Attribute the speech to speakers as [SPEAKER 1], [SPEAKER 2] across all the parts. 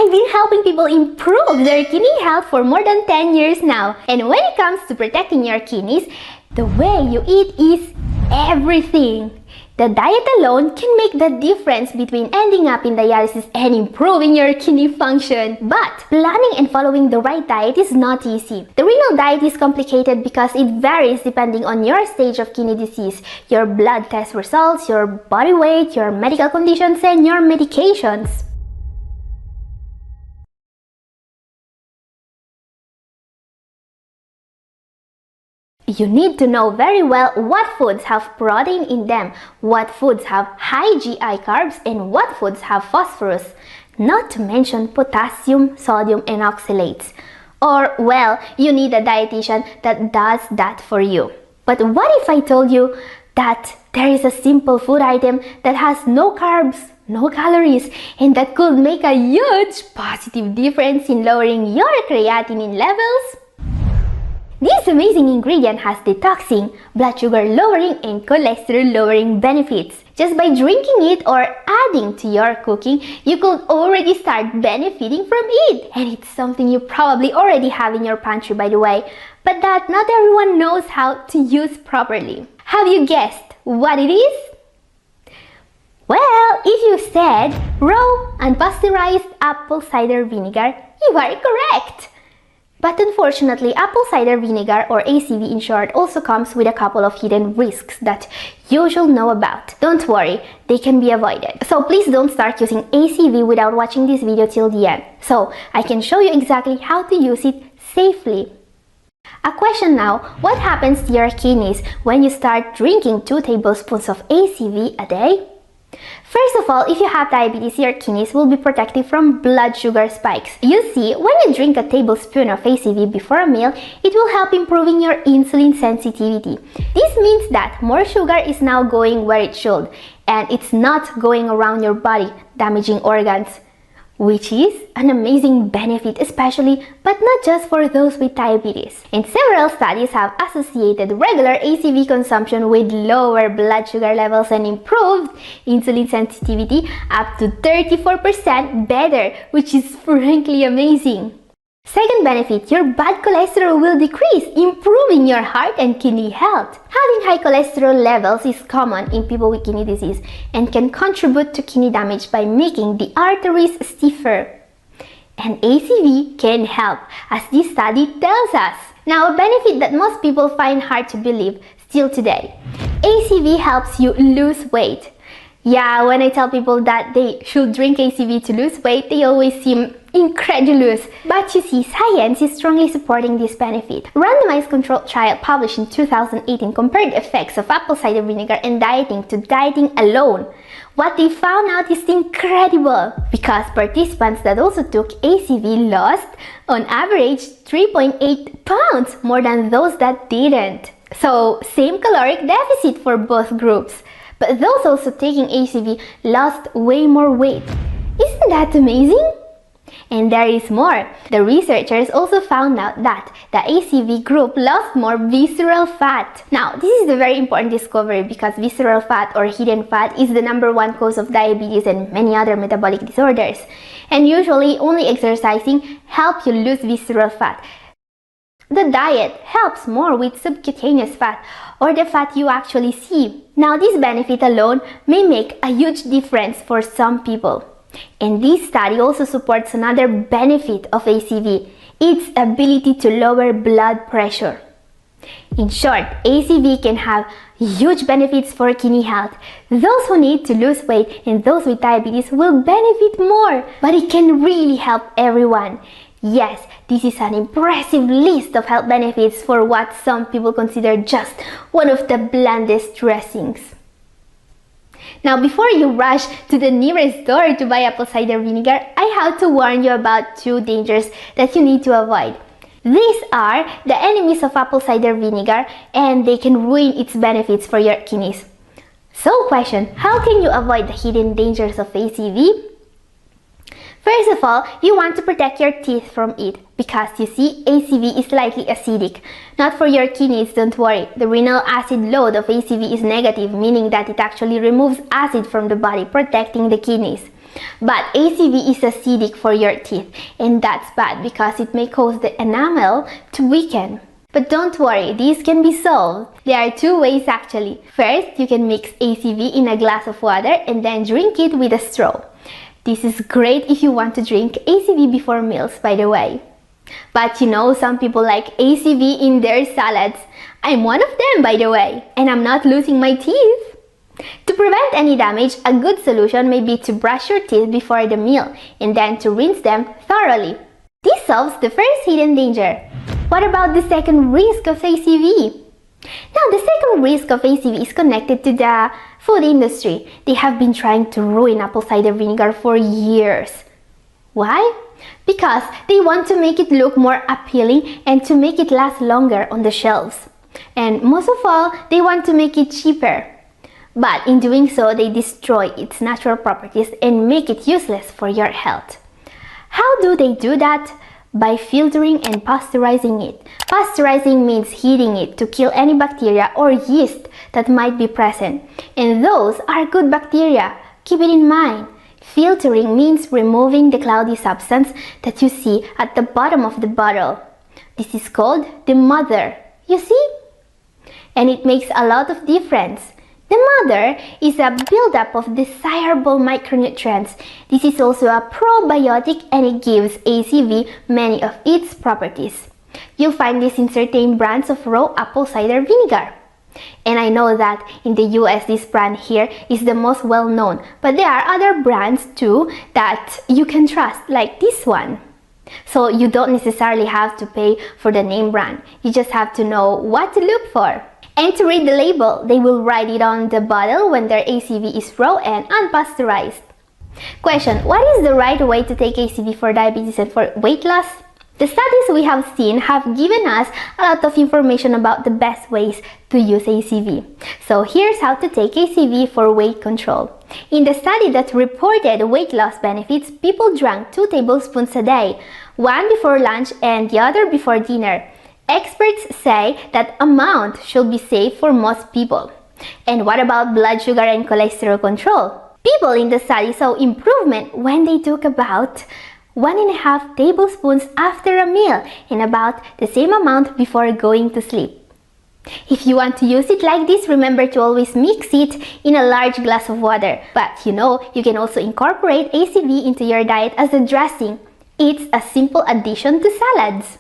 [SPEAKER 1] I've been helping people improve their kidney health for more than 10 years now. And when it comes to protecting your kidneys, the way you eat is everything. The diet alone can make the difference between ending up in dialysis and improving your kidney function. But planning and following the right diet is not easy. The renal diet is complicated because it varies depending on your stage of kidney disease, your blood test results, your body weight, your medical conditions, and your medications. You need to know very well what foods have protein in them, what foods have high GI carbs, and what foods have phosphorus, not to mention potassium, sodium, and oxalates. Or, well, you need a dietitian that does that for you. But what if I told you that there is a simple food item that has no carbs, no calories, and that could make a huge positive difference in lowering your creatinine levels? This amazing ingredient has detoxing, blood sugar lowering, and cholesterol lowering benefits. Just by drinking it or adding to your cooking, you could already start benefiting from it. And it's something you probably already have in your pantry, by the way, but that not everyone knows how to use properly. Have you guessed what it is? Well, if you said raw unpasteurized apple cider vinegar, you are correct. But unfortunately, apple cider vinegar, or ACV in short, also comes with a couple of hidden risks that you should know about. Don't worry, they can be avoided. So please don't start using ACV without watching this video till the end, so I can show you exactly how to use it safely. A question now, what happens to your kidneys when you start drinking 2 tablespoons of ACV a day? First of all, if you have diabetes, your kidneys will be protected from blood sugar spikes. You see, when you drink a tablespoon of ACV before a meal, it will help improving your insulin sensitivity. This means that more sugar is now going where it should, and it's not going around your body, damaging organs, which is an amazing benefit, especially, but not just for those with diabetes. And several studies have associated regular ACV consumption with lower blood sugar levels and improved insulin sensitivity up to 34% better, which is frankly amazing. Second benefit, your bad cholesterol will decrease, improving your heart and kidney health. Having high cholesterol levels is common in people with kidney disease and can contribute to kidney damage by making the arteries stiffer. And ACV can help, as this study tells us. Now, a benefit that most people find hard to believe still today. ACV helps you lose weight. Yeah, when I tell people that they should drink ACV to lose weight, they always seem incredulous. But you see, science is strongly supporting this benefit. A randomized controlled trial published in 2018 compared the effects of apple cider vinegar and dieting to dieting alone. What they found out is incredible, because participants that also took ACV lost, on average, 3.8 pounds more than those that didn't. So, same caloric deficit for both groups. But those also taking ACV lost way more weight. Isn't that amazing? And there is more. The researchers also found out that the ACV group lost more visceral fat. Now, this is a very important discovery because visceral fat or hidden fat is the #1 cause of diabetes and many other metabolic disorders. And usually, only exercising helps you lose visceral fat. The diet helps more with subcutaneous fat, or the fat you actually see. Now, this benefit alone may make a huge difference for some people. And this study also supports another benefit of ACV, its ability to lower blood pressure. In short, ACV can have huge benefits for kidney health. Those who need to lose weight and those with diabetes will benefit more, but it can really help everyone. Yes, this is an impressive list of health benefits for what some people consider just one of the blandest dressings. Now, before you rush to the nearest store to buy apple cider vinegar, I have to warn you about 2 dangers that you need to avoid. These are the enemies of apple cider vinegar, and they can ruin its benefits for your kidneys. So, question, how can you avoid the hidden dangers of ACV? First of all, you want to protect your teeth from it, because you see, ACV is slightly acidic. Not for your kidneys, don't worry. The renal acid load of ACV is negative, meaning that it actually removes acid from the body, protecting the kidneys. But ACV is acidic for your teeth, and that's bad because it may cause the enamel to weaken. But don't worry, these can be solved. There are two ways actually. First, you can mix ACV in a glass of water and then drink it with a straw. This is great if you want to drink ACV before meals, by the way. But you know, some people like ACV in their salads. I'm one of them, by the way, and I'm not losing my teeth. To prevent any damage, a good solution may be to brush your teeth before the meal and then to rinse them thoroughly. This solves the first hidden danger. What about the second risk of ACV? Now, the second risk of ACV is connected to the food industry. They have been trying to ruin apple cider vinegar for years. Why? Because they want to make it look more appealing and to make it last longer on the shelves. And most of all, they want to make it cheaper. But in doing so, they destroy its natural properties and make it useless for your health. How do they do that? By filtering and pasteurizing it. Pasteurizing means heating it to kill any bacteria or yeast that might be present. And those are good bacteria. Keep it in mind. Filtering means removing the cloudy substance that you see at the bottom of the bottle. This is called the mother. You see? And it makes a lot of difference. The mother is a buildup of desirable micronutrients. This is also a probiotic and it gives ACV many of its properties. You'll find this in certain brands of raw apple cider vinegar. And I know that in the US this brand here is the most well known, but there are other brands too that you can trust, like this one. So you don't necessarily have to pay for the name brand. You just have to know what to look for. And to read the label, they will write it on the bottle when their ACV is raw and unpasteurized. Question: what is the right way to take ACV for diabetes and for weight loss? The studies we have seen have given us a lot of information about the best ways to use ACV. So here's how to take ACV for weight control. In the study that reported weight loss benefits, people drank 2 tablespoons a day, one before lunch and the other before dinner. Experts say that amount should be safe for most people. And what about blood sugar and cholesterol control? People in the study saw improvement when they took about 1.5 tablespoons after a meal and about the same amount before going to sleep. If you want to use it like this, remember to always mix it in a large glass of water. But you know, you can also incorporate ACV into your diet as a dressing. It's a simple addition to salads.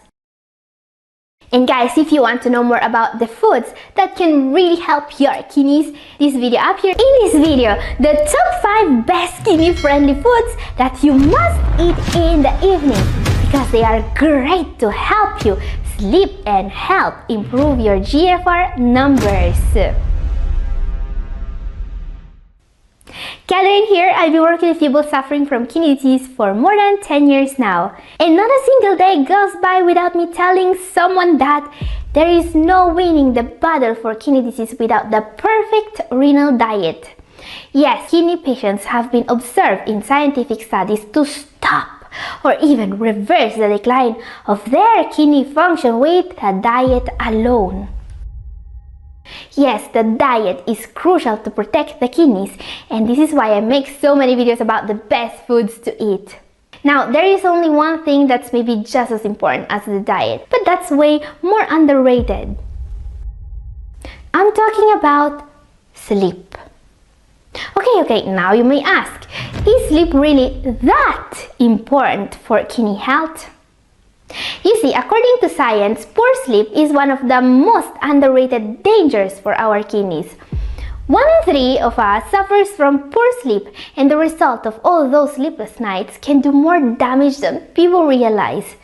[SPEAKER 1] And guys, if you want to know more about the foods that can really help your kidneys, this video up here. In this video, the top 5 best kidney-friendly foods that you must eat in the evening because they are great to help you sleep and help improve your GFR numbers. Catherine here. I've been working with people suffering from kidney disease for more than 10 years now. And not a single day goes by without me telling someone that there is no winning the battle for kidney disease without the perfect renal diet. Yes, kidney patients have been observed in scientific studies to stop or even reverse the decline of their kidney function with a diet alone. Yes, the diet is crucial to protect the kidneys, and this is why I make so many videos about the best foods to eat. Now, there is only one thing that's maybe just as important as the diet, but that's way more underrated. I'm talking about sleep. Okay, now you may ask, is sleep really that important for kidney health? You see, according to science, poor sleep is one of the most underrated dangers for our kidneys. 1 in 3 of us suffers from poor sleep, and the result of all those sleepless nights can do more damage than people realize.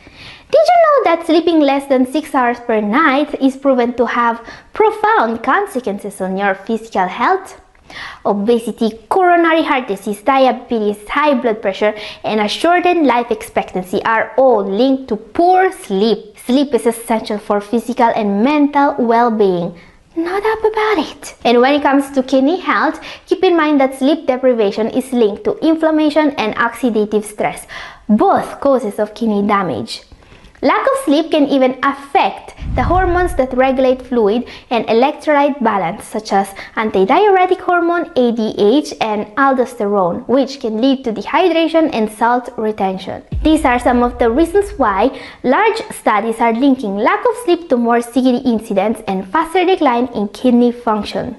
[SPEAKER 1] Did you know that sleeping less than 6 hours per night is proven to have profound consequences on your physical health? Obesity, coronary heart disease, diabetes, high blood pressure, and a shortened life expectancy are all linked to poor sleep. Sleep is essential for physical and mental well-being. No doubt about it. And when it comes to kidney health, keep in mind that sleep deprivation is linked to inflammation and oxidative stress, both causes of kidney damage. Lack of sleep can even affect the hormones that regulate fluid and electrolyte balance, such as antidiuretic hormone ADH and aldosterone, which can lead to dehydration and salt retention. These are some of the reasons why large studies are linking lack of sleep to more CKD incidents and faster decline in kidney function.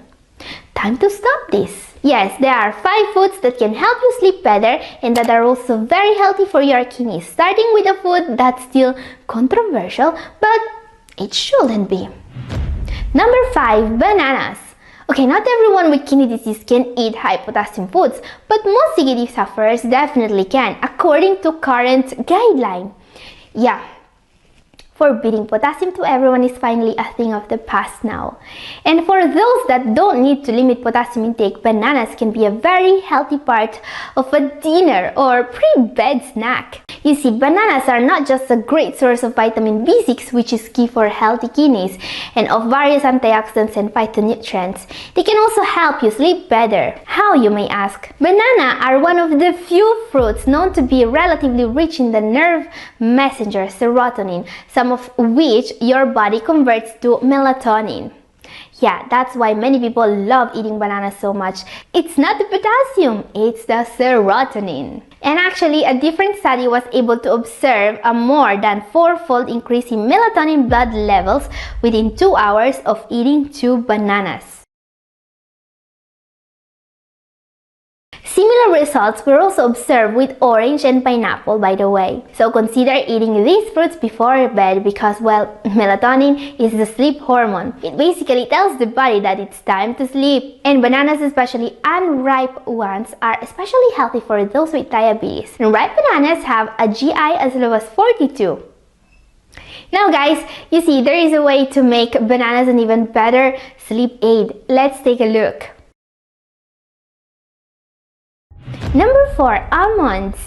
[SPEAKER 1] Time to stop this! Yes, there are 5 foods that can help you sleep better and that are also very healthy for your kidneys, starting with a food that's still controversial, but it shouldn't be. Number 5, bananas. Okay, not everyone with kidney disease can eat high potassium foods, but most CKD sufferers definitely can, according to current guideline. Yeah. Forbidding potassium to everyone is finally a thing of the past now. And for those that don't need to limit potassium intake, bananas can be a very healthy part of a dinner or pre-bed snack. You see, bananas are not just a great source of vitamin B6, which is key for healthy kidneys, and of various antioxidants and phytonutrients. They can also help you sleep better. How, you may ask? Banana are one of the few fruits known to be relatively rich in the nerve messenger serotonin, some of which your body converts to melatonin. Yeah, that's why many people love eating bananas so much. It's not the potassium, it's the serotonin. And actually, a different study was able to observe a more than 4-fold increase in melatonin blood levels within 2 hours of eating 2 bananas. Similar results were also observed with orange and pineapple, by the way. So consider eating these fruits before bed because, well, melatonin is the sleep hormone. It basically tells the body that it's time to sleep. And bananas, especially unripe ones, are especially healthy for those with diabetes. And ripe bananas have a GI as low as 42. Now guys, you see, there is a way to make bananas an even better sleep aid. Let's take a look. Number 4, almonds.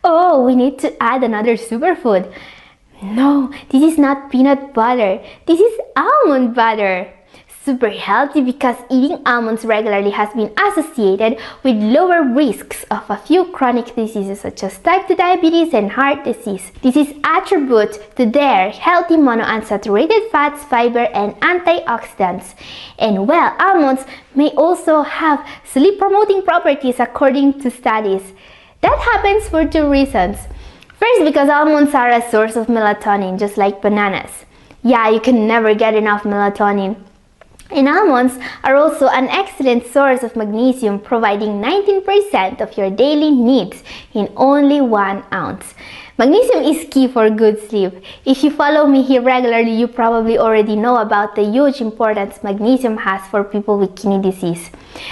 [SPEAKER 1] Oh, we need to add another superfood. No, this is not peanut butter. This is almond butter. Super healthy because eating almonds regularly has been associated with lower risks of a few chronic diseases such as type 2 diabetes and heart disease. This is attributed to their healthy monounsaturated fats, fiber, and antioxidants. And well, almonds may also have sleep-promoting properties according to studies. That happens for 2 reasons. First, because almonds are a source of melatonin, just like bananas. Yeah, you can never get enough melatonin. And almonds are also an excellent source of magnesium, providing 19% of your daily needs in only 1 ounce. Magnesium is key for good sleep. If you follow me here regularly, you probably already know about the huge importance magnesium has for people with kidney disease.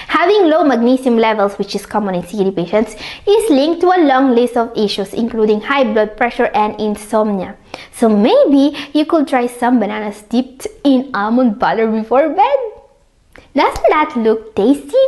[SPEAKER 1] Having low magnesium levels, which is common in CKD patients, is linked to a long list of issues including high blood pressure and insomnia. So maybe you could try some bananas dipped in almond butter before bed. Doesn't that look tasty?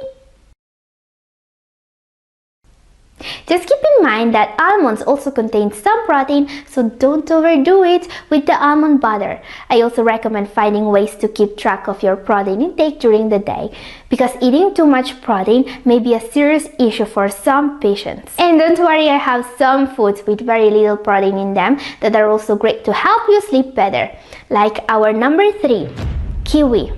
[SPEAKER 1] Just keep in mind that almonds also contain some protein, so don't overdo it with the almond butter. I also recommend finding ways to keep track of your protein intake during the day, because eating too much protein may be a serious issue for some patients. And don't worry, I have some foods with very little protein in them that are also great to help you sleep better, like our number 3, kiwi.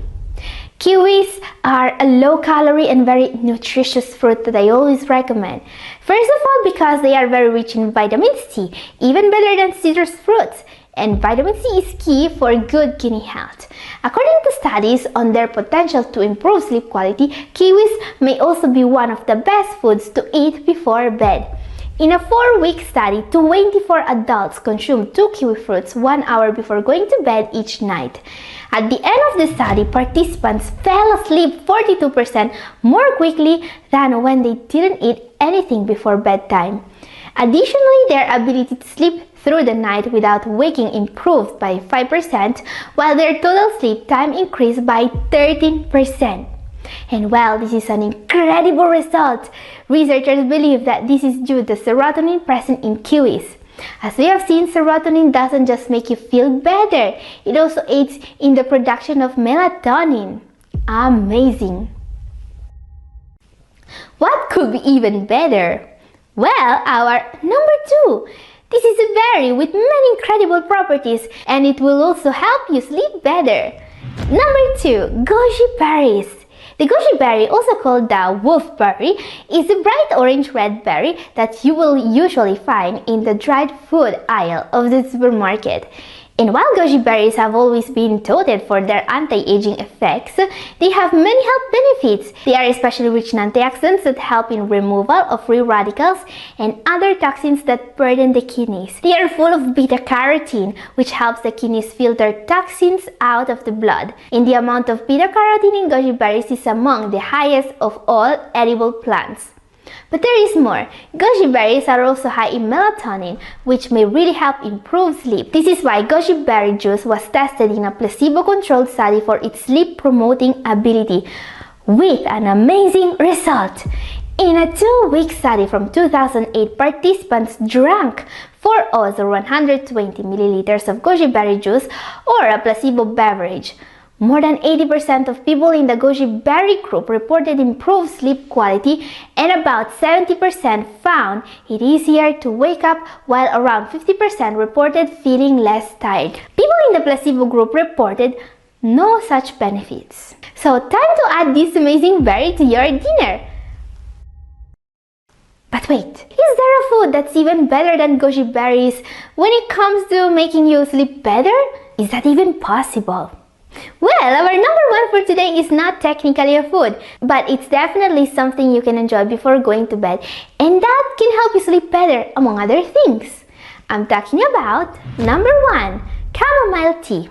[SPEAKER 1] Kiwis are a low-calorie and very nutritious fruit that I always recommend. First of all, because they are very rich in vitamin C, even better than citrus fruits. And vitamin C is key for good kidney health. According to studies on their potential to improve sleep quality, kiwis may also be one of the best foods to eat before bed. In a 4-week study, 24 adults consumed 2 kiwi fruits 1 hour before going to bed each night. At the end of the study, participants fell asleep 42% more quickly than when they didn't eat anything before bedtime. Additionally, their ability to sleep through the night without waking improved by 5%, while their total sleep time increased by 13%. And well, this is an incredible result. Researchers believe that this is due to serotonin present in kiwis. As we have seen, serotonin doesn't just make you feel better, it also aids in the production of melatonin. Amazing! What could be even better? Well, our number 2. This is a berry with many incredible properties, and it will also help you sleep better. Number 2. Goji berries. The goji berry, also called the wolfberry, is a bright orange-red berry that you will usually find in the dried food aisle of the supermarket. And while goji berries have always been touted for their anti-aging effects, they have many health benefits. They are especially rich in antioxidants that help in removal of free radicals and other toxins that burden the kidneys. They are full of beta-carotene, which helps the kidneys filter toxins out of the blood. And the amount of beta-carotene in goji berries is among the highest of all edible plants. But there is more. Goji berries are also high in melatonin, which may really help improve sleep. This is why goji berry juice was tested in a placebo-controlled study for its sleep-promoting ability, with an amazing result. In a 2-week study from 2008, participants drank 4 ounces or 120 milliliters of goji berry juice or a placebo beverage. More than 80% of people in the goji berry group reported improved sleep quality, and about 70% found it easier to wake up, while around 50% reported feeling less tired. People in the placebo group reported no such benefits. So time to add this amazing berry to your dinner. But wait, is there a food that's even better than goji berries when it comes to making you sleep better? Is that even possible? Well, our number 1 for today is not technically a food, but it's definitely something you can enjoy before going to bed, and that can help you sleep better, among other things. I'm talking about number 1, chamomile tea.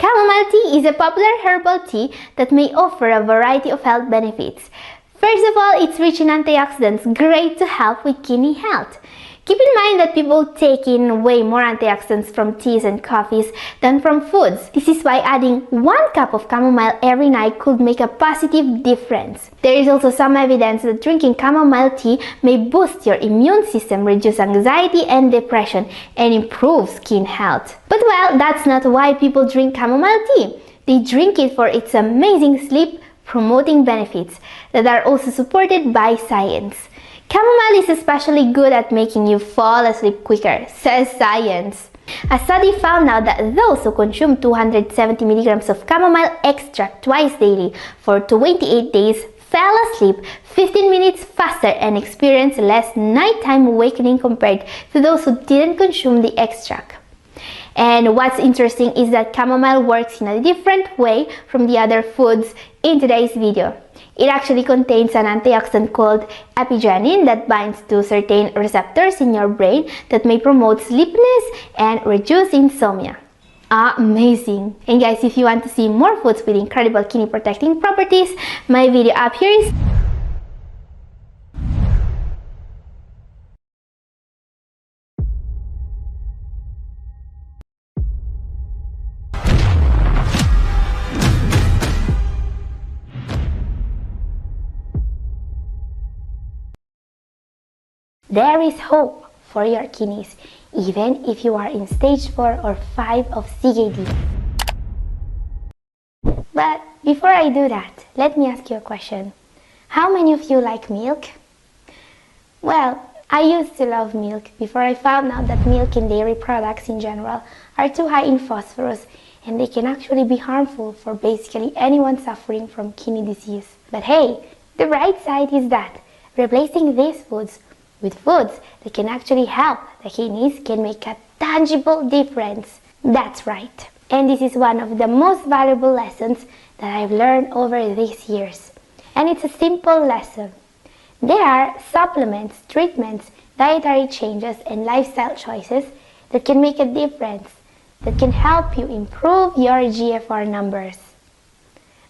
[SPEAKER 1] Chamomile tea is a popular herbal tea that may offer a variety of health benefits. First of all, it's rich in antioxidants, great to help with kidney health. Keep in mind that people take in way more antioxidants from teas and coffees than from foods. This is why adding 1 cup of chamomile every night could make a positive difference. There is also some evidence that drinking chamomile tea may boost your immune system, reduce anxiety and depression, and improve skin health. But well, that's not why people drink chamomile tea. They drink it for its amazing sleep-promoting benefits that are also supported by science. Chamomile is especially good at making you fall asleep quicker, says science. A study found out that those who consume 270 milligrams of chamomile extract twice daily for 28 days fell asleep 15 minutes faster and experienced less nighttime awakening compared to those who didn't consume the extract. And what's interesting is that chamomile works in a different way from the other foods in today's video. It actually contains an antioxidant called epigenin that binds to certain receptors in your brain that may promote sleepiness and reduce insomnia. Amazing! And guys, if you want to see more foods with incredible kidney protecting properties, my video up here is... There is hope for your kidneys, even if you are in stage 4 or 5 of CKD. But before I do that, let me ask you a question. How many of you like milk? Well, I used to love milk before I found out that milk and dairy products in general are too high in phosphorus, and they can actually be harmful for basically anyone suffering from kidney disease. But hey, the bright side is that replacing these foods with foods that can actually help the kidneys can make a tangible difference. That's right. And this is one of the most valuable lessons that I've learned over these years. And it's a simple lesson. There are supplements, treatments, dietary changes, and lifestyle choices that can make a difference, that can help you improve your GFR numbers.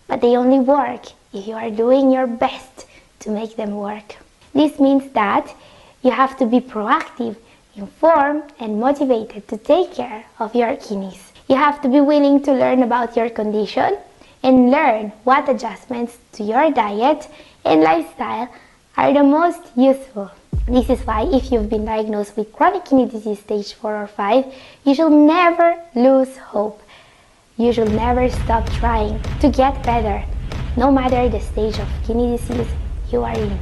[SPEAKER 1] But they only work if you are doing your best to make them work. This means that you have to be proactive, informed, and motivated to take care of your kidneys. You have to be willing to learn about your condition and learn what adjustments to your diet and lifestyle are the most useful. This is why if you've been diagnosed with chronic kidney disease stage 4 or 5, you should never lose hope. You should never stop trying to get better, no matter the stage of kidney disease you are in.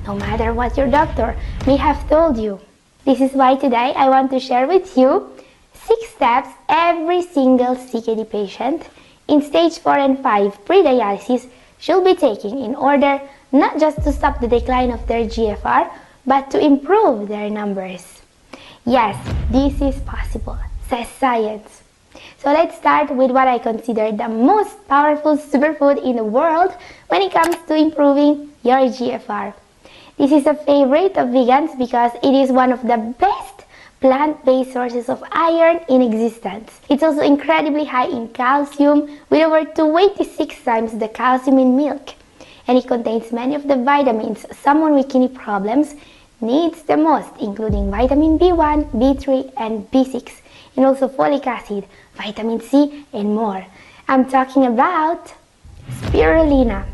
[SPEAKER 1] No matter what your doctor may have told you. This is why today I want to share with you 6 steps every single CKD patient in stage 4 and 5 pre-dialysis should be taking in order not just to stop the decline of their GFR, but to improve their numbers. Yes, this is possible, says science. So let's start with what I consider the most powerful superfood in the world when it comes to improving your GFR. This is a favorite of vegans because it is one of the best plant-based sources of iron in existence. It's also incredibly high in calcium, with over 26 times the calcium in milk. And it contains many of the vitamins someone with kidney problems needs the most, including vitamin B1, B3, and B6, and also folic acid, vitamin C, and more. I'm talking about spirulina.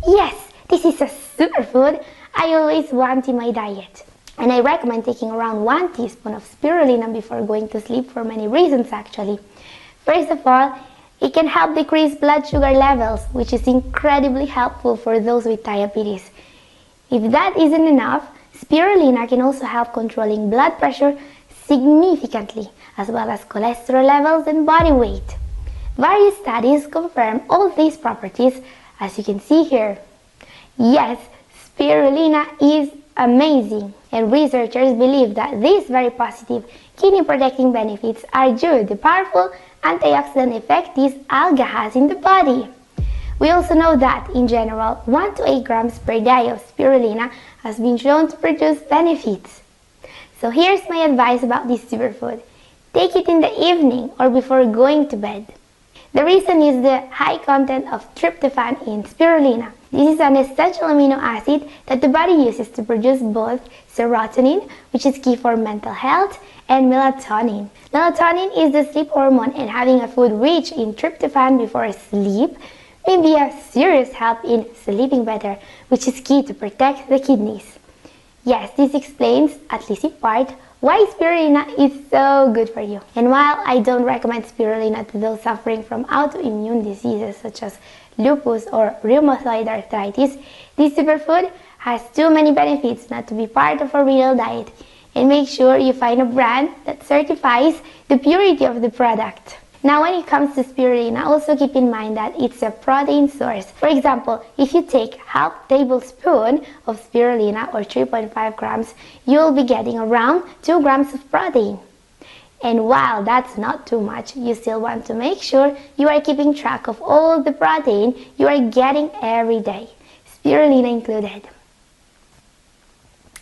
[SPEAKER 1] Yes, this is a superfood I always want in my diet. And I recommend taking around 1 teaspoon of spirulina before going to sleep for many reasons actually. First of all, it can help decrease blood sugar levels, which is incredibly helpful for those with diabetes. If that isn't enough, spirulina can also help controlling blood pressure significantly, as well as cholesterol levels and body weight. Various studies confirm all these properties, as you can see here. Yes, spirulina is amazing, and researchers believe that these very positive kidney protecting benefits are due to the powerful antioxidant effect this alga has in the body. We also know that, in general, 1 to 8 grams per day of spirulina has been shown to produce benefits. So here's my advice about this superfood. Take it in the evening or before going to bed. The reason is the high content of tryptophan in spirulina. This is an essential amino acid that the body uses to produce both serotonin, which is key for mental health, and melatonin. Melatonin is the sleep hormone, and having a food rich in tryptophan before sleep may be a serious help in sleeping better, which is key to protect the kidneys. Yes, this explains, at least in part, why spirulina is so good for you. And while I don't recommend spirulina to those suffering from autoimmune diseases such as lupus or rheumatoid arthritis, this superfood has too many benefits not to be part of a real diet. And make sure you find a brand that certifies the purity of the product. Now, when it comes to spirulina, also keep in mind that it's a protein source. For example, if you take half tablespoon of spirulina or 3.5 grams, you'll be getting around 2 grams of protein. And while that's not too much, you still want to make sure you are keeping track of all the protein you are getting every day, spirulina included.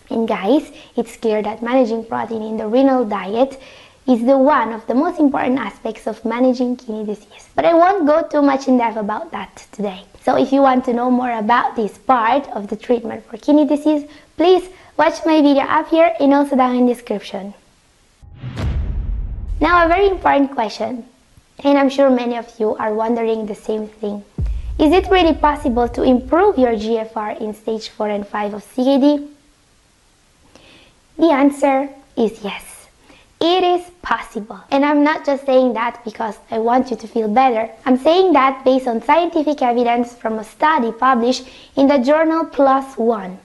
[SPEAKER 1] And guys, it's clear that managing protein in the renal diet is one of the most important aspects of managing kidney disease. But I won't go too much in depth about that today. So if you want to know more about this part of the treatment for kidney disease, please watch my video up here and also down in the description. Now, a very important question, and I'm sure many of you are wondering the same thing. Is it really possible to improve your GFR in stage 4 and 5 of CKD? The answer is yes. It is possible. And I'm not just saying that because I want you to feel better. I'm saying that based on scientific evidence from a study published in the journal PLOS ONE.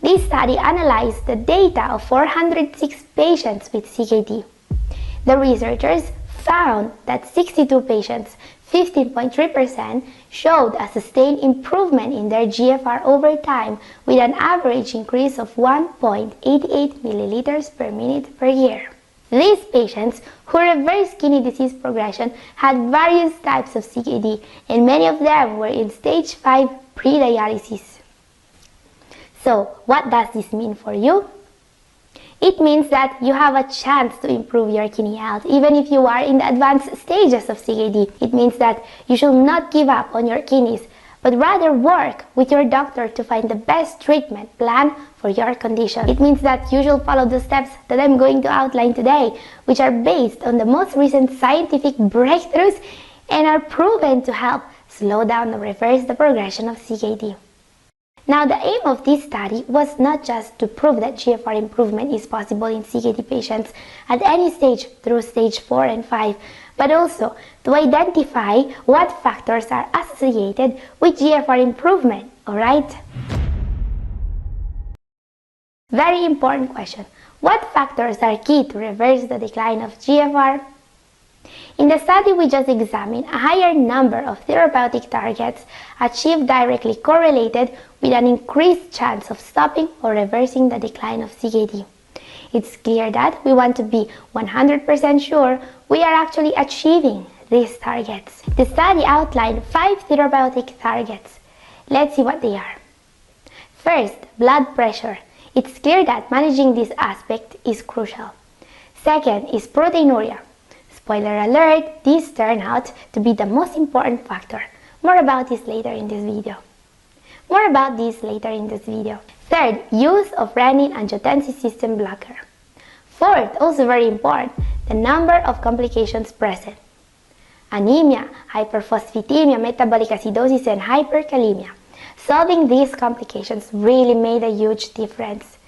[SPEAKER 1] This study analyzed the data of 406 patients with CKD. The researchers found that 62 patients, 15.3%, showed a sustained improvement in their GFR over time with an average increase of 1.88 milliliters per minute per year. These patients who reversed kidney disease progression had various types of CKD, and many of them were in stage 5 pre-dialysis. So, what does this mean for you? It means that you have a chance to improve your kidney health even if you are in the advanced stages of CKD. It means that you should not give up on your kidneys, but rather work with your doctor to find the best treatment plan for your condition. It means that you should follow the steps that I'm going to outline today, which are based on the most recent scientific breakthroughs and are proven to help slow down or reverse the progression of CKD. Now, the aim of this study was not just to prove that GFR improvement is possible in CKD patients at any stage through stage 4 and 5, but also to identify what factors are associated with GFR improvement, alright? Very important question. What factors are key to reverse the decline of GFR? In the study we just examined, a higher number of therapeutic targets achieved directly correlated with an increased chance of stopping or reversing the decline of CKD. It's clear that we want to be 100% sure we are actually achieving these targets. The study outlined 5 therapeutic targets. Let's see what they are. First, blood pressure. It's clear that managing this aspect is crucial. Second is proteinuria. Spoiler alert, this turned out to be the most important factor. More about this later in this video. Third, use of renin-angiotensin system blocker. Fourth, also very important, the number of complications present. Anemia, hyperphosphatemia, metabolic acidosis, and hyperkalemia. Solving these complications really made a huge difference.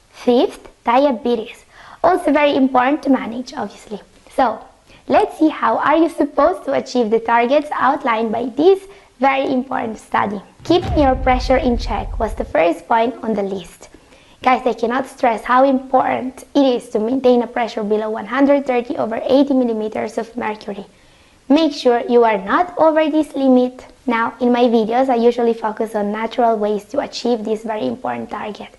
[SPEAKER 1] Fifth, diabetes. Also very important to manage, obviously. So, let's see how are you supposed to achieve the targets outlined by this very important study. Keeping your pressure in check was the first point on the list. Guys, I cannot stress how important it is to maintain a pressure below 130 over 80 millimeters of mercury. Make sure you are not over this limit. Now, in my videos, I usually focus on natural ways to achieve this very important target.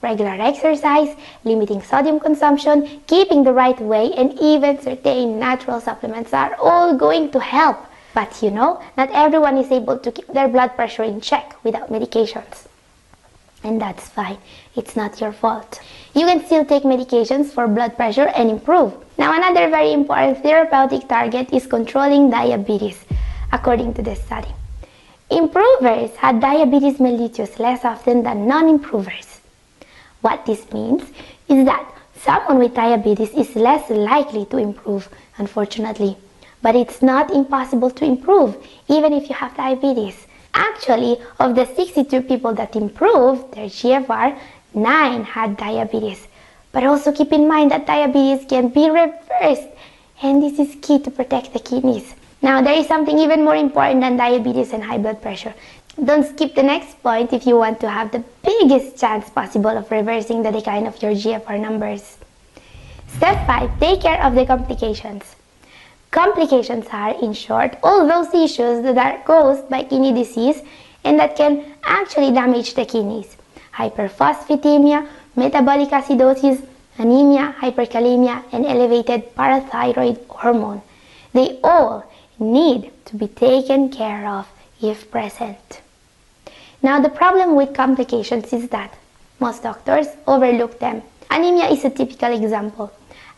[SPEAKER 1] Regular exercise, limiting sodium consumption, keeping the right weight, and even certain natural supplements are all going to help. But you know, not everyone is able to keep their blood pressure in check without medications. And that's fine. It's not your fault. You can still take medications for blood pressure and improve. Now, another very important therapeutic target is controlling diabetes, according to this study. Improvers had diabetes mellitus less often than non-improvers. What this means is that someone with diabetes is less likely to improve, unfortunately. But it's not impossible to improve, even if you have diabetes. Actually, of the 62 people that improved their GFR, 9 had diabetes. But also keep in mind that diabetes can be reversed, and this is key to protect the kidneys. Now, there is something even more important than diabetes and high blood pressure. Don't skip the next point if you want to have the biggest chance possible of reversing the decline of your GFR numbers. Step 5. Take care of the complications. Complications are, in short, all those issues that are caused by kidney disease and that can actually damage the kidneys. Hyperphosphatemia, metabolic acidosis, anemia, hyperkalemia, and elevated parathyroid hormone. They all need to be taken care of if present. Now, the problem with complications is that most doctors overlook them. Anemia is a typical example.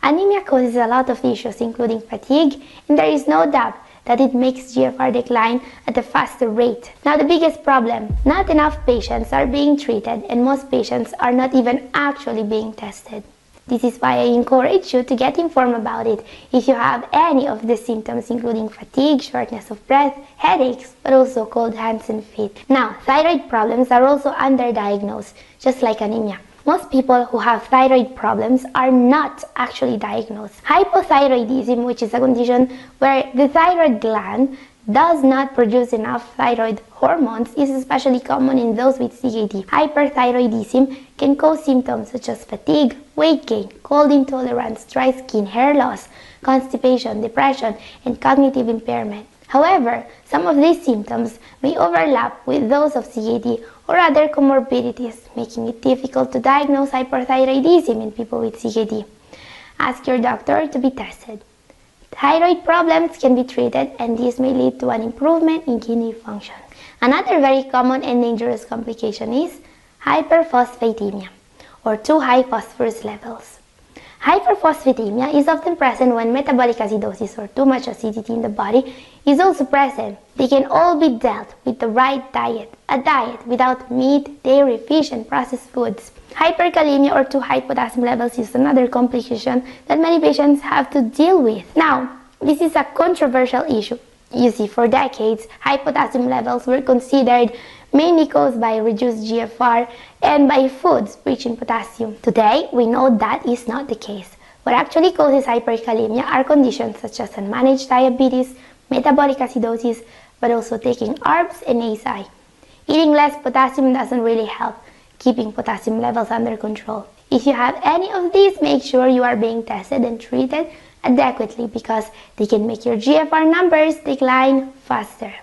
[SPEAKER 1] Anemia causes a lot of issues, including fatigue, and there is no doubt that it makes GFR decline at a faster rate. Now, the biggest problem, not enough patients are being treated, and most patients are not even actually being tested. This is why I encourage you to get informed about it if you have any of the symptoms, including fatigue, shortness of breath, headaches, but also cold hands and feet. Now, thyroid problems are also underdiagnosed, just like anemia. Most people who have thyroid problems are not actually diagnosed. Hypothyroidism, which is a condition where the thyroid gland does not produce enough thyroid hormones, is especially common in those with CKD. Hyperthyroidism can cause symptoms such as fatigue, weight gain, cold intolerance, dry skin, hair loss, constipation, depression, and cognitive impairment. However, some of these symptoms may overlap with those of CKD or other comorbidities, making it difficult to diagnose hyperthyroidism in people with CKD. Ask your doctor to be tested. Thyroid problems can be treated, and this may lead to an improvement in kidney function. Another very common and dangerous complication is hyperphosphatemia, or too high phosphorus levels. Hyperphosphatemia is often present when metabolic acidosis, or too much acidity in the body, is also present. They can all be dealt with the right diet, a diet without meat, dairy, fish, and processed foods. Hyperkalemia, or too high potassium levels, is another complication that many patients have to deal with. Now, this is a controversial issue. You see, for decades, high potassium levels were considered mainly caused by reduced GFR and by foods rich in potassium. Today, we know that is not the case. What actually causes hyperkalemia are conditions such as unmanaged diabetes, metabolic acidosis, but also taking ARBs and ASI. Eating less potassium doesn't really help keeping potassium levels under control. If you have any of these, make sure you are being tested and treated adequately because they can make your GFR numbers decline faster.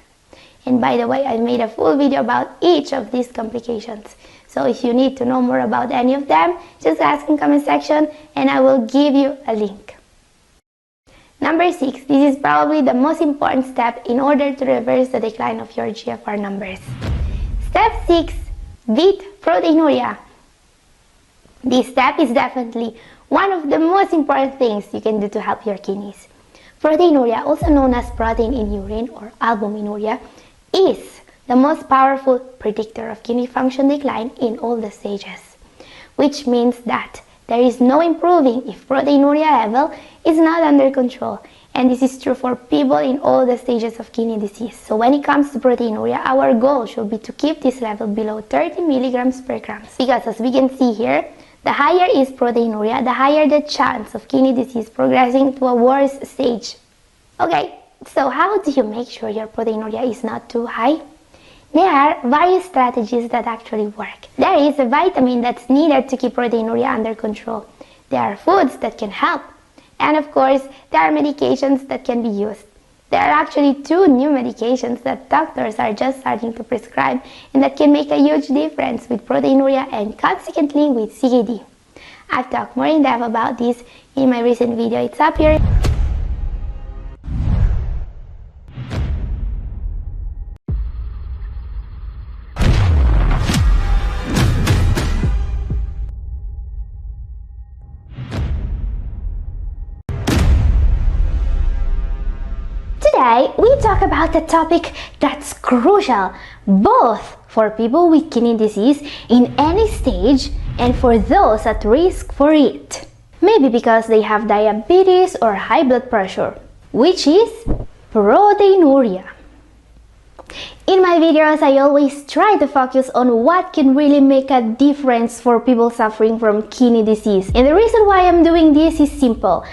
[SPEAKER 1] And by the way, I made a full video about each of these complications. So if you need to know more about any of them, just ask in the comment section and I will give you a link. Number 6. This is probably the most important step in order to reverse the decline of your GFR numbers. Step 6. Beat proteinuria. This step is definitely one of the most important things you can do to help your kidneys. Proteinuria, also known as protein in urine or albuminuria, is the most powerful predictor of kidney function decline in all the stages, which means that there is no improving if proteinuria level is not under control, and this is true for people in all the stages of kidney disease. So when it comes to proteinuria, our goal should be to keep this level below 30 milligrams per gram, because as we can see here, the higher is proteinuria, the higher the chance of kidney disease progressing to a worse stage. Okay, so how do you make sure your proteinuria is not too high? There are various strategies that actually work. There is a vitamin that's needed to keep proteinuria under control. There are foods that can help. And of course, there are medications that can be used. There are actually 2 new medications that doctors are just starting to prescribe and that can make a huge difference with proteinuria and consequently with CKD. I've talked more in depth about this in my recent video, it's up here. Today, we talk about a topic that's crucial both for people with kidney disease in any stage and for those at risk for it. Maybe because they have diabetes or high blood pressure, which is proteinuria. In my videos, I always try to focus on what can really make a difference for people suffering from kidney disease. And the reason why I'm doing this is simple.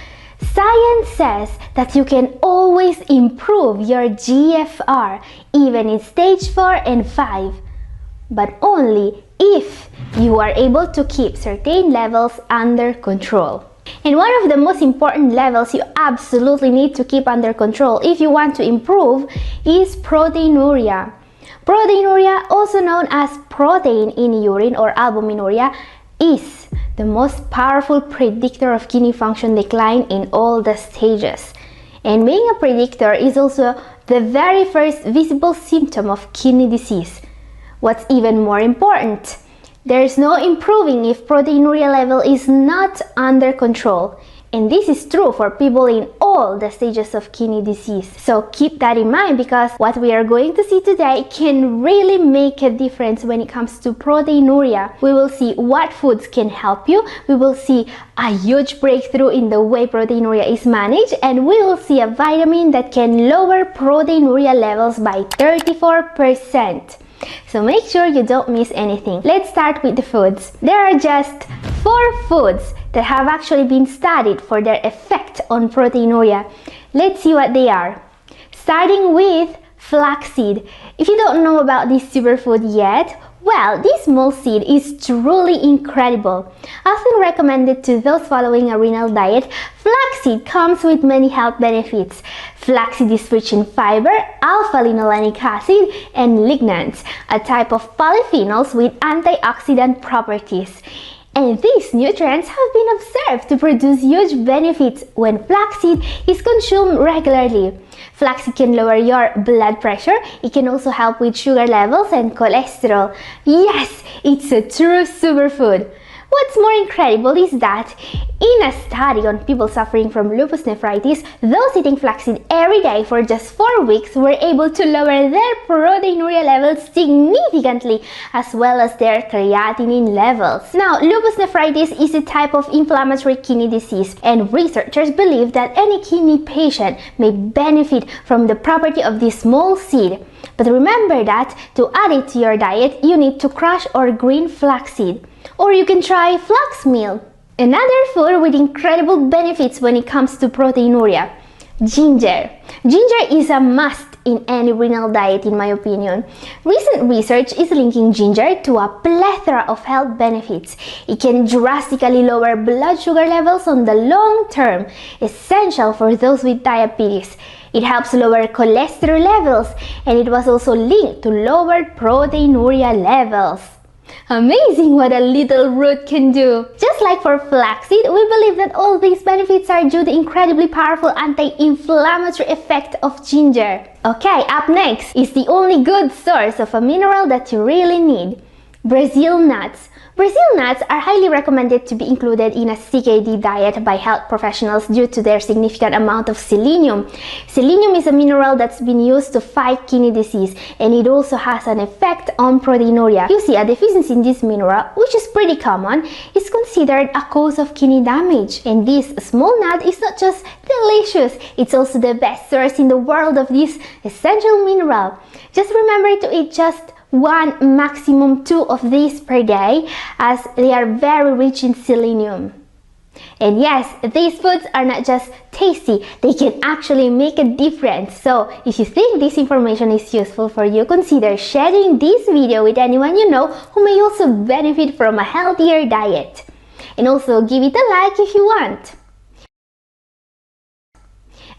[SPEAKER 1] Science says that you can always improve your GFR even in stage 4 and 5, but only if you are able to keep certain levels under control. And one of the most important levels you absolutely need to keep under control if you want to improve is proteinuria. Proteinuria, also known as protein in urine or albuminuria, is the most powerful predictor of kidney function decline in all the stages. And being a predictor is also the very first visible symptom of kidney disease. What's even more important, there is no improving if proteinuria level is not under control. And this is true for people in all the stages of kidney disease. So keep that in mind because what we are going to see today can really make a difference when it comes to proteinuria. We will see what foods can help you. We will see a huge breakthrough in the way proteinuria is managed. And we will see a vitamin that can lower proteinuria levels by 34%. So make sure you don't miss anything. Let's start with the foods. There are just 4 foods that have actually been studied for their effect on proteinuria. Let's see what they are. Starting with flaxseed. If you don't know about this superfood yet, well, this small seed is truly incredible. Often recommended to those following a renal diet, flaxseed comes with many health benefits. Flaxseed is rich in fiber, alpha-linolenic acid, and lignans, a type of polyphenols with antioxidant properties. And these nutrients have been observed to produce huge benefits when flaxseed is consumed regularly. Flaxseed can lower your blood pressure. It can also help with sugar levels and cholesterol. Yes, it's a true superfood. What's more incredible is that in a study on people suffering from lupus nephritis, those eating flaxseed every day for just 4 weeks were able to lower their proteinuria levels significantly, as well as their creatinine levels. Now, lupus nephritis is a type of inflammatory kidney disease, and researchers believe that any kidney patient may benefit from the property of this small seed. But remember that to add it to your diet, you need to crush or green flaxseed. Or you can try flax meal, another food with incredible benefits when it comes to proteinuria. Ginger. Ginger is a must in any renal diet, in my opinion. Recent research is linking ginger to a plethora of health benefits. It can drastically lower blood sugar levels on the long term, essential for those with diabetes. It helps lower cholesterol levels, and it was also linked to lowered proteinuria levels. Amazing what a little root can do! Just like for flaxseed, we believe that all these benefits are due to the incredibly powerful anti-inflammatory effect of ginger. Okay, up next is the only good source of a mineral that you really need: Brazil nuts. Brazil nuts are highly recommended to be included in a CKD diet by health professionals due to their significant amount of selenium. Selenium is a mineral that's been used to fight kidney disease, and it also has an effect on proteinuria. You see, a deficiency in this mineral, which is pretty common, is considered a cause of kidney damage. And this small nut is not just delicious, it's also the best source in the world of this essential mineral. Just remember to eat just 1, maximum 2 of these per day, as they are very rich in selenium. And yes, these foods are not just tasty, they can actually make a difference. So if you think this information is useful for you, consider sharing this video with anyone you know who may also benefit from a healthier diet. And also give it a like if you want.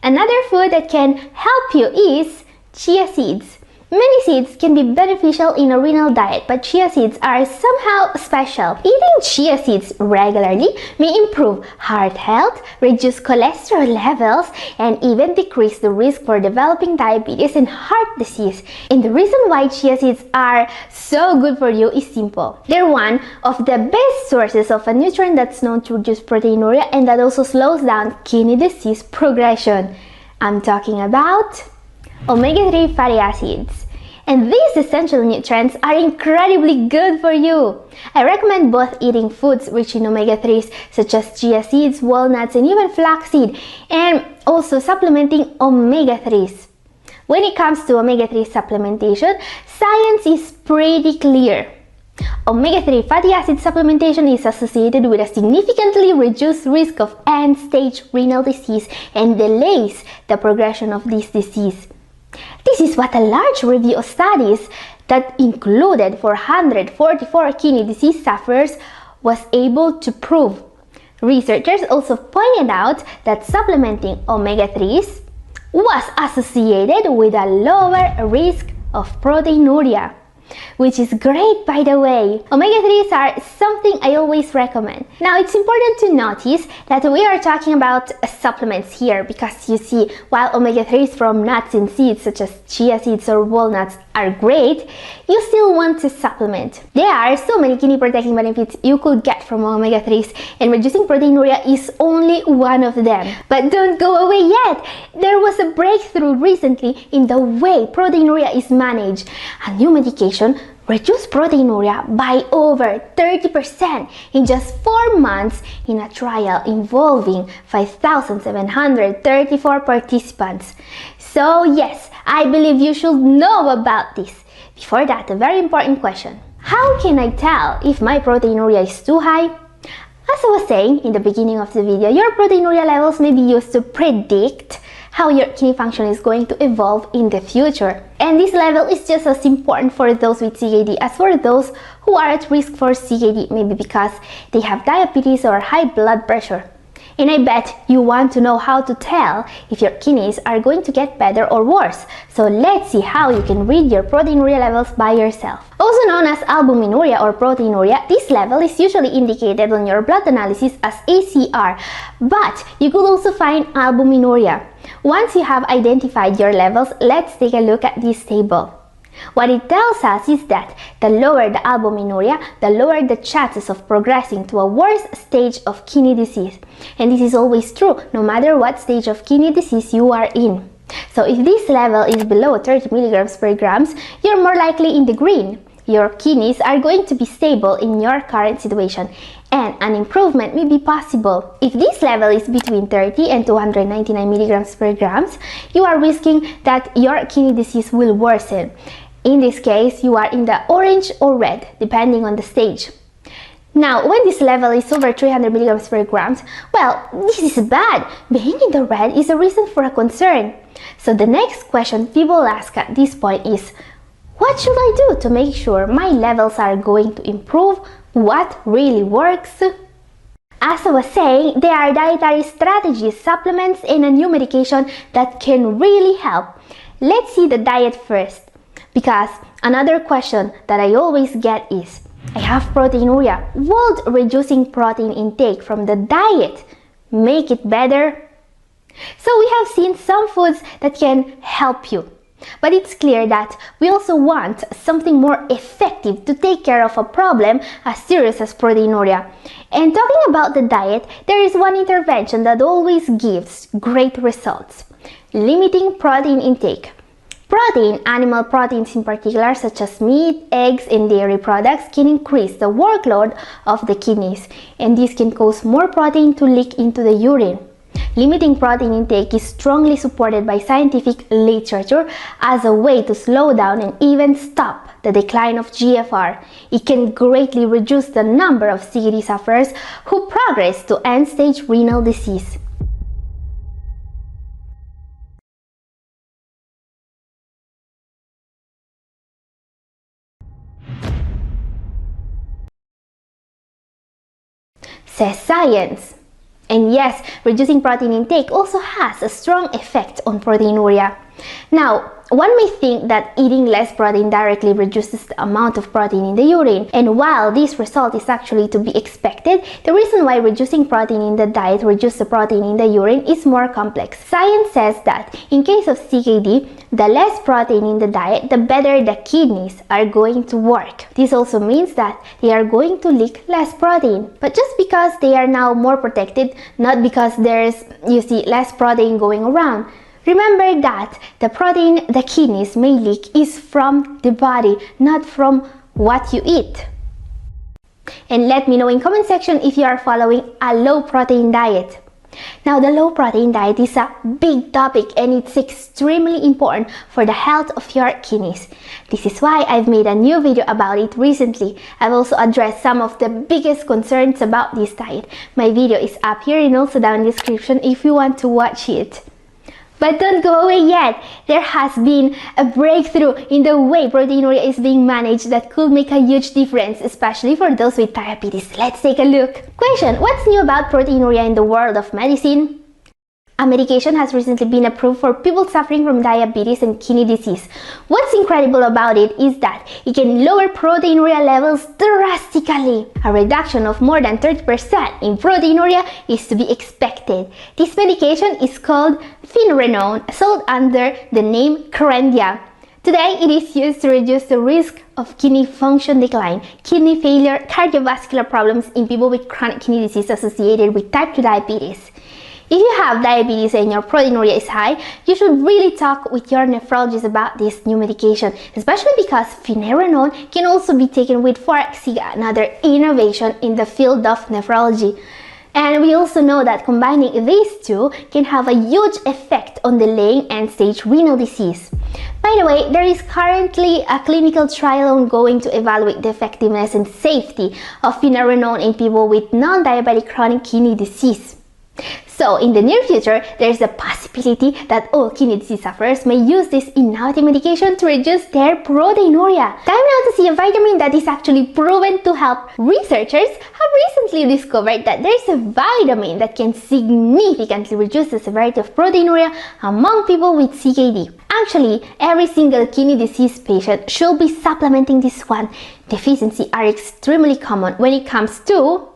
[SPEAKER 1] Another food that can help you is chia seeds. Many seeds can be beneficial in a renal diet, but chia seeds are somehow special. Eating chia seeds regularly may improve heart health, reduce cholesterol levels, and even decrease the risk for developing diabetes and heart disease. And the reason why chia seeds are so good for you is simple. They're one of the best sources of a nutrient that's known to reduce proteinuria and that also slows down kidney disease progression. I'm talking about omega-3 fatty acids. And these essential nutrients are incredibly good for you. I recommend both eating foods rich in omega-3s such as chia seeds, walnuts, and even flaxseed, and also supplementing omega-3s. When it comes to omega-3 supplementation, science is pretty clear. Omega-3 fatty acid supplementation is associated with a significantly reduced risk of end-stage renal disease and delays the progression of this disease. This is what a large review of studies that included 444 kidney disease sufferers was able to prove. Researchers also pointed out that supplementing omega-3s was associated with a lower risk of proteinuria, which is great, by the way. Omega-3s are something I always recommend. Now, it's important to notice that we are talking about supplements here, because you see, while omega-3s from nuts and seeds such as chia seeds or walnuts are great, you still want to supplement. There are so many kidney protecting benefits you could get from omega-3s, and reducing proteinuria is only one of them. But don't go away yet! There was a breakthrough recently in the way proteinuria is managed. A new medication reduced proteinuria by over 30% in just 4 months in a trial involving 5,734 participants. So yes, I believe you should know about this. Before that, a very important question. How can I tell if my proteinuria is too high? As I was saying in the beginning of the video, your proteinuria levels may be used to predict how your kidney function is going to evolve in the future. And this level is just as important for those with CKD as for those who are at risk for CKD, maybe because they have diabetes or high blood pressure. And I bet you want to know how to tell if your kidneys are going to get better or worse. So let's see how you can read your proteinuria levels by yourself. Also known as albuminuria or proteinuria, this level is usually indicated on your blood analysis as ACR, but you could also find albuminuria. Once you have identified your levels, let's take a look at this table. What it tells us is that the lower the albuminuria, the lower the chances of progressing to a worse stage of kidney disease. And this is always true, no matter what stage of kidney disease you are in. So if this level is below 30 milligrams per gram, you're more likely in the green. Your kidneys are going to be stable in your current situation, and an improvement may be possible. If this level is between 30 and 299 milligrams per gram, you are risking that your kidney disease will worsen. In this case, you are in the orange or red, depending on the stage. Now, when this level is over 300 milligrams per gram, well, this is bad. Being in the red is a reason for a concern. So the next question people ask at this point is, what should I do to make sure my levels are going to improve? What really works? As I was saying, there are dietary strategies, supplements, and a new medication that can really help. Let's see the diet first, because another question that I always get is, I have proteinuria. Would reducing protein intake from the diet make it better? So we have seen some foods that can help you. But it's clear that we also want something more effective to take care of a problem as serious as proteinuria. And talking about the diet, there is one intervention that always gives great results: limiting protein intake. Protein, animal proteins in particular, such as meat, eggs, and dairy products, can increase the workload of the kidneys, and this can cause more protein to leak into the urine. Limiting protein intake is strongly supported by scientific literature as a way to slow down and even stop the decline of GFR. It can greatly reduce the number of CKD sufferers who progress to end-stage renal disease. Says science. And yes, reducing protein intake also has a strong effect on proteinuria. Now, one may think that eating less protein directly reduces the amount of protein in the urine, and while this result is actually to be expected, the reason why reducing protein in the diet reduces the protein in the urine is more complex. Science says that in case of CKD, the less protein in the diet, the better the kidneys are going to work. This also means that they are going to leak less protein. But just because they are now more protected, not because there's, less protein going around. Remember that the protein the kidneys may leak is from the body, not from what you eat. And let me know in comment section if you are following a low protein diet. Now, the low protein diet is a big topic and it's extremely important for the health of your kidneys. This is why I've made a new video about it recently. I've also addressed some of the biggest concerns about this diet. My video is up here and also down in the description if you want to watch it. But don't go away yet. There has been a breakthrough in the way proteinuria is being managed that could make a huge difference, especially for those with diabetes. Let's take a look. Question: what's new about proteinuria in the world of medicine? A medication has recently been approved for people suffering from diabetes and kidney disease. What's incredible about it is that it can lower proteinuria levels drastically. A reduction of more than 30% in proteinuria is to be expected. This medication is called finerenone, sold under the name Creatinine. Today, it is used to reduce the risk of kidney function decline, kidney failure, cardiovascular problems in people with chronic kidney disease associated with type 2 diabetes. If you have diabetes and your proteinuria is high, you should really talk with your nephrologist about this new medication, especially because finerenone can also be taken with Forxiga, another innovation in the field of nephrology. And we also know that combining these two can have a huge effect on delaying end-stage renal disease. By the way, there is currently a clinical trial ongoing to evaluate the effectiveness and safety of finerenone in people with non-diabetic chronic kidney disease. So, in the near future, there is a possibility that all kidney disease sufferers may use this innovative medication to reduce their proteinuria. Time now to see a vitamin that is actually proven to help. Researchers have recently discovered that there is a vitamin that can significantly reduce the severity of proteinuria among people with CKD. Actually, every single kidney disease patient should be supplementing this one. Deficiencies are extremely common when it comes to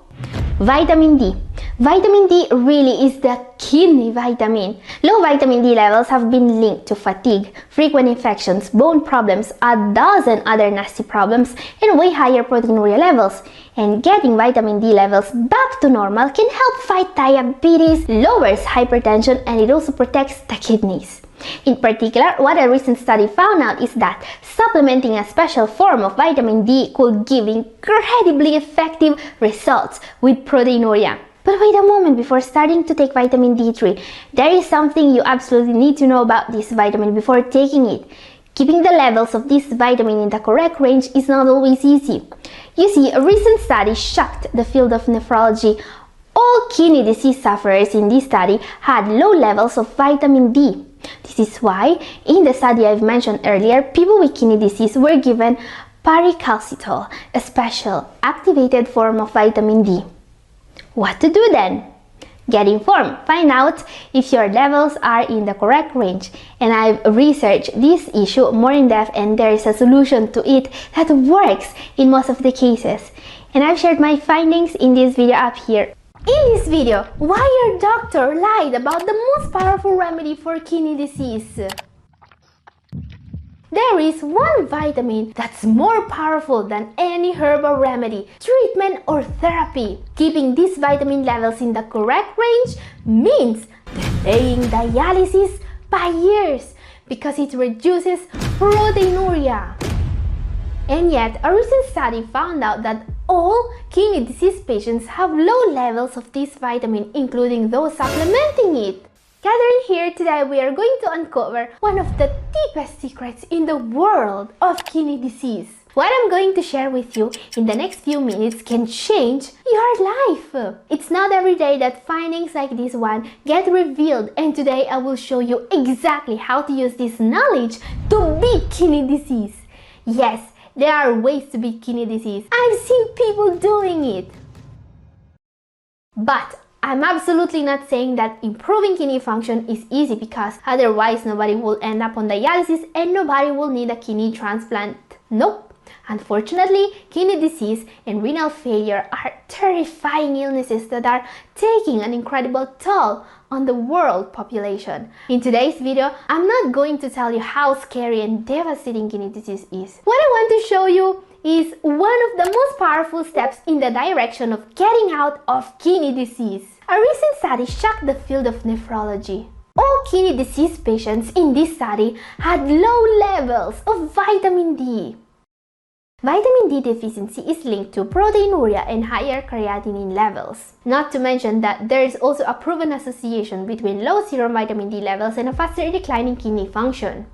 [SPEAKER 1] vitamin D. Vitamin D really is the kidney vitamin. Low vitamin D levels have been linked to fatigue, frequent infections, bone problems, a dozen other nasty problems, and way higher proteinuria levels. And getting vitamin D levels back to normal can help fight diabetes, lowers hypertension, and it also protects the kidneys. In particular, what a recent study found out is that supplementing a special form of vitamin D could give incredibly effective results with proteinuria. But wait a moment, before starting to take vitamin D3, there is something you absolutely need to know about this vitamin before taking it. Keeping the levels of this vitamin in the correct range is not always easy. You see, a recent study shocked the field of nephrology. All kidney disease sufferers in this study had low levels of vitamin D. This is why, in the study I've mentioned earlier, people with kidney disease were given paricalcitol, a special activated form of vitamin D. What to do then? Get informed. Find out if your levels are in the correct range. And I've researched this issue more in depth, and there is a solution to it that works in most of the cases. And I've shared my findings in this video up here. In this video, why your doctor lied about the most powerful remedy for kidney disease. There is one vitamin that's more powerful than any herbal remedy, treatment or therapy. Keeping these vitamin levels in the correct range means delaying dialysis by years because it reduces proteinuria. And yet, a recent study found out that all kidney disease patients have low levels of this vitamin, including those supplementing it. Gathering here today, we are going to uncover one of the deepest secrets in the world of kidney disease. What I'm going to share with you in the next few minutes can change your life. It's not every day that findings like this one get revealed, and today I will show you exactly how to use this knowledge to beat kidney disease. Yes, there are ways to beat kidney disease. I've seen people doing it. But I'm absolutely not saying that improving kidney function is easy, because otherwise nobody will end up on dialysis and nobody will need a kidney transplant. Nope. Unfortunately, kidney disease and renal failure are terrifying illnesses that are taking an incredible toll on the world population. In today's video, I'm not going to tell you how scary and devastating kidney disease is. What I want to show you is one of the most powerful steps in the direction of getting out of kidney disease. A recent study shocked the field of nephrology. All kidney disease patients in this study had low levels of vitamin D. Vitamin D deficiency is linked to proteinuria and higher creatinine levels. Not to mention that there is also a proven association between low serum vitamin D levels and a faster decline in kidney function.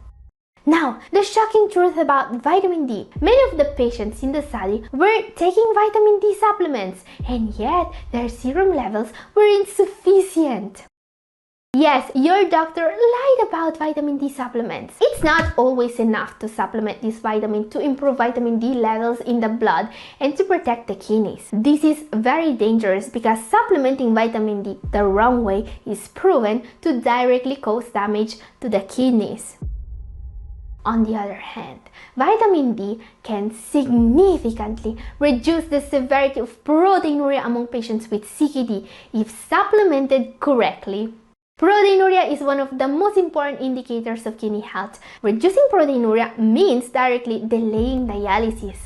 [SPEAKER 1] Now, the shocking truth about vitamin D. Many of the patients in the study were taking vitamin D supplements, and yet their serum levels were insufficient. Yes, your doctor lied about vitamin D supplements. It's not always enough to supplement this vitamin to improve vitamin D levels in the blood and to protect the kidneys. This is very dangerous because supplementing vitamin D the wrong way is proven to directly cause damage to the kidneys. On the other hand, vitamin D can significantly reduce the severity of proteinuria among patients with CKD if supplemented correctly. Proteinuria is one of the most important indicators of kidney health. Reducing proteinuria means directly delaying dialysis.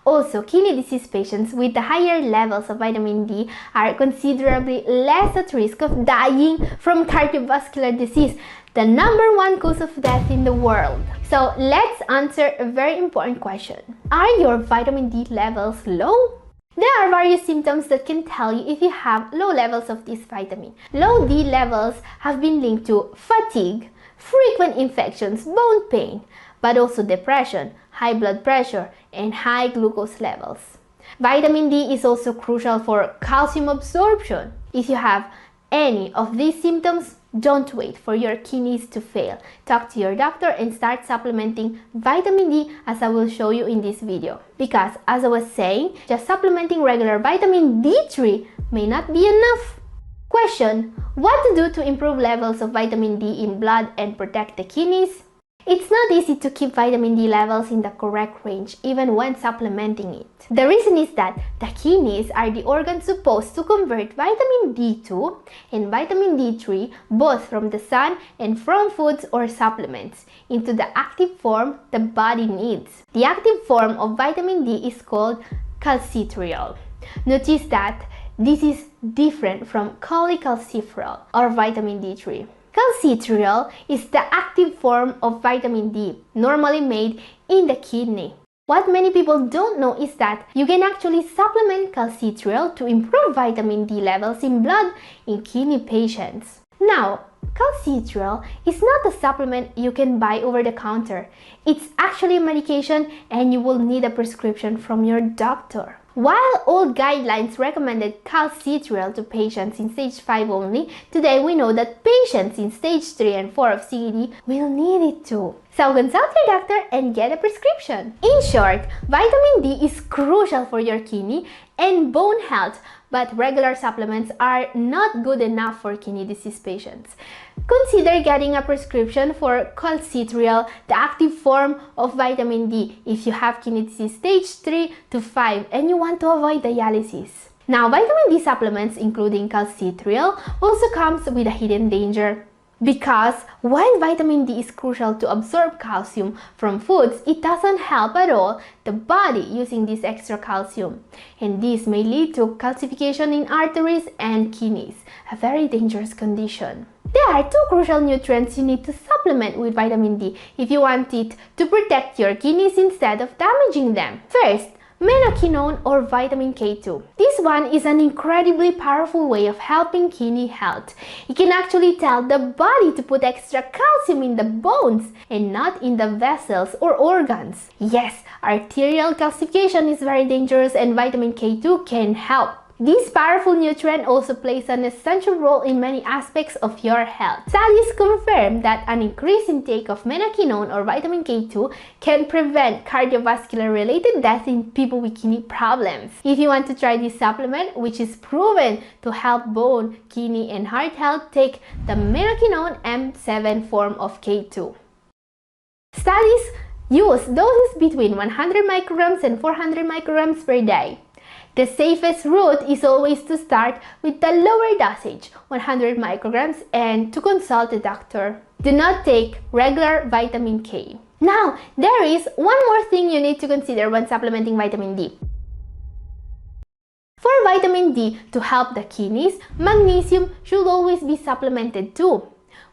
[SPEAKER 1] Also, kidney disease patients with the higher levels of vitamin D are considerably less at risk of dying from cardiovascular disease, the #1 cause of death in the world. So let's answer a very important question. Are your vitamin D levels low? There are various symptoms that can tell you if you have low levels of this vitamin. Low D levels have been linked to fatigue, frequent infections, bone pain, but also depression, high blood pressure, and high glucose levels. Vitamin D is also crucial for calcium absorption. If you have any of these symptoms, don't wait for your kidneys to fail. Talk to your doctor and start supplementing vitamin D, as I will show you in this video. Because, as I was saying, just supplementing regular vitamin D3 may not be enough. Question: what to do to improve levels of vitamin D in blood and protect the kidneys? It's not easy to keep vitamin D levels in the correct range even when supplementing it. The reason is that the kidneys are the organs supposed to convert vitamin D2 and vitamin D3 both from the sun and from foods or supplements into the active form the body needs. The active form of vitamin D is called calcitriol. Notice that this is different from cholecalciferol or vitamin D3. Calcitriol is the active form of vitamin D, normally made in the kidney. What many people don't know is that you can actually supplement calcitriol to improve vitamin D levels in blood in kidney patients. Now, calcitriol is not a supplement you can buy over the counter. It's actually a medication, and you will need a prescription from your doctor. While old guidelines recommended calcitriol to patients in stage 5 only, today we know that patients in stage 3 and 4 of CKD will need it too. So consult your doctor and get a prescription. In short, vitamin D is crucial for your kidney and bone health, but regular supplements are not good enough for kidney disease patients. Consider getting a prescription for calcitriol, the active form of vitamin D, if you have kidney disease stage 3 to 5 and you want to avoid dialysis. Now, vitamin D supplements, including calcitriol, also comes with a hidden danger. Because while vitamin D is crucial to absorb calcium from foods, it doesn't help at all the body using this extra calcium. And this may lead to calcification in arteries and kidneys, a very dangerous condition. There are two crucial nutrients you need to supplement with vitamin D if you want it to protect your kidneys instead of damaging them. First, menaquinone or vitamin K2. This one is an incredibly powerful way of helping kidney health. It can actually tell the body to put extra calcium in the bones and not in the vessels or organs. Yes, arterial calcification is very dangerous and vitamin K2 can help. This powerful nutrient also plays an essential role in many aspects of your health. Studies confirm that an increased intake of menaquinone or vitamin K2 can prevent cardiovascular related death in people with kidney problems. If you want to try this supplement, which is proven to help bone, kidney, and heart health, take the menaquinone M7 form of K2. Studies use doses between 100 micrograms and 400 micrograms per day. The safest route is always to start with the lower dosage, 100 micrograms, and to consult a doctor. Do not take regular vitamin K. Now, there is one more thing you need to consider when supplementing vitamin D. For vitamin D to help the kidneys, magnesium should always be supplemented too.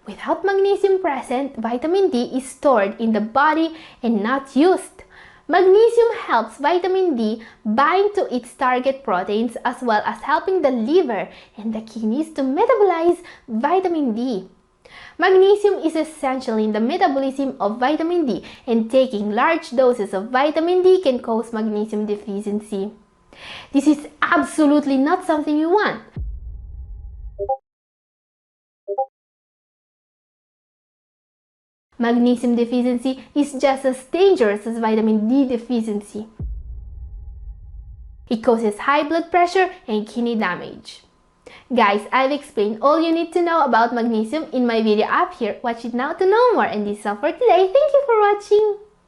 [SPEAKER 1] Without magnesium present, vitamin D is stored in the body and not used. Magnesium helps vitamin D bind to its target proteins as well as helping the liver and the kidneys to metabolize vitamin D. Magnesium is essential in the metabolism of vitamin D, and taking large doses of vitamin D can cause magnesium deficiency. This is absolutely not something you want. Magnesium deficiency is just as dangerous as vitamin D deficiency. It causes high blood pressure and kidney damage. Guys, I've explained all you need to know about magnesium in my video up here. Watch it now to know more, and this is all for today. Thank you for watching.